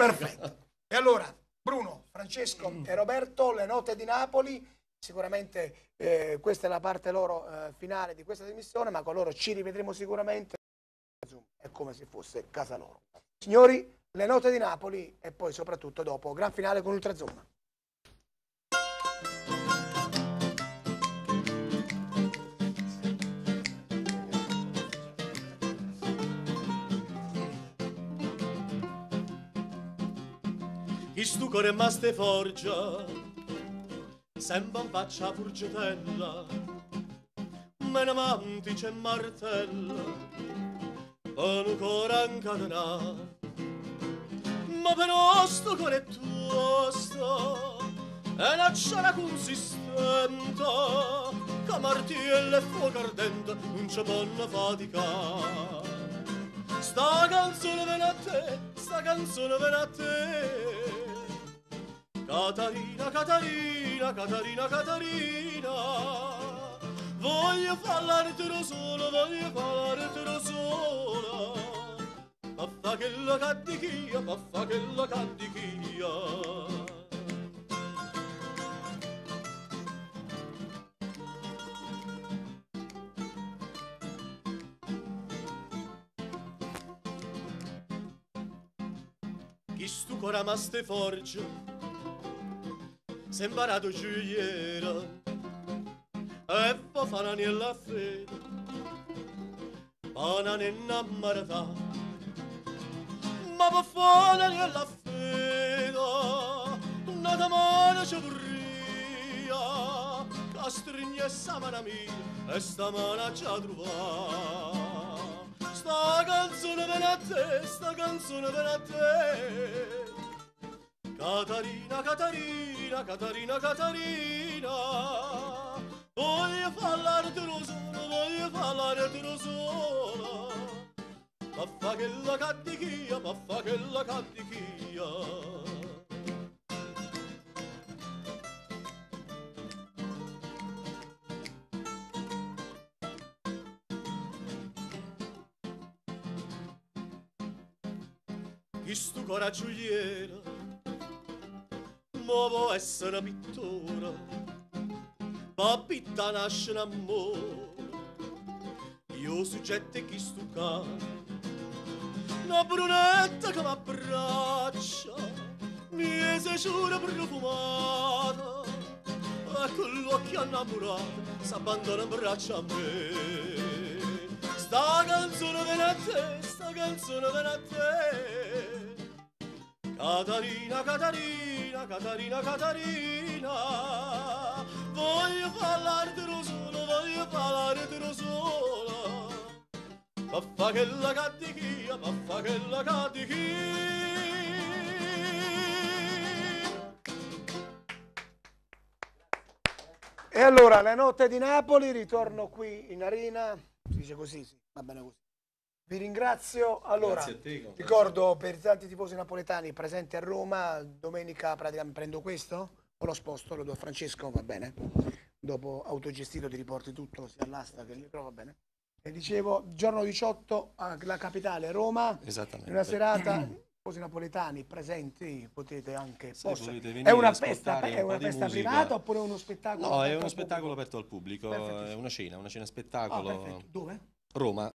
Perfetto. E allora, Bruno, Francesco e Roberto, le note di Napoli, sicuramente questa è la parte loro finale di questa trasmissione, ma con loro ci rivedremo sicuramente, è come se fosse casa loro. Signori, le note di Napoli e poi soprattutto dopo, gran finale con Ultrazona. Chi stu cuore maste forgia, sempre in faccia furgetella, meno amanti c'è martella, con un cuore incatenato. Ma però sto cuore è tosto, e una c'era consistente, che martello e fuoco ardente non ci possono faticare. Sta canzone viene a te, sta canzone viene a te. Catarina, Catarina, Catarina, Catarina, voglio parlartelo solo, voglio parlartelo solo. Paffa che la caddichia, paffa che la caddichia. Chi stu cora maste forgia, s'è imparato gioiera e fa fare nella fede, pana nell'ammaratà, ma per fare nella fede, una mano ci vorria, che stringe sta mano mia e sta mano ci ha trovato. Sta canzone viene a te, sta canzone viene a te. Catarina, Catarina, Catarina, Catarina, voglio parlartelo solo, voglio parlartelo solo. Paffa che la caddichia, paffa che la caddichia. Chi stu coraggioiera, mo può essere pittura, papitta nasce in amore, io soggetto chi stu cane, una brunetta che m'abbraccia, mi si giura profumata, e con l'occhio innamorato s'abbandona in braccio a me. Sta canzone viene a te, sta canzone viene a te. Catarina, Catarina, Catarina, Catarina, voglio parlartelo solo, voglio parlartelo solo. Paffa che la caddichia, paffa che la caddichia. E allora, le note di Napoli, ritorno qui in arena, si dice così, sì, va bene così. Vi ringrazio. Allora, Grazie a te, ricordo per i tanti tifosi napoletani presenti a Roma, domenica praticamente prendo questo, o lo sposto, lo do a Francesco, va bene? Dopo autogestito ti riporti tutto, sia all'asta che il micro, va bene? E dicevo, giorno 18 alla capitale Roma, esattamente, in una serata, tifosi napoletani presenti, potete anche... potete venire è una a festa, ascoltare è un po' una di festa musica. privata oppure uno spettacolo? No, è aperto uno al spettacolo pubblico? aperto al pubblico, Perfettissimo. è una cena spettacolo. Ah, perfetto. Dove? Roma.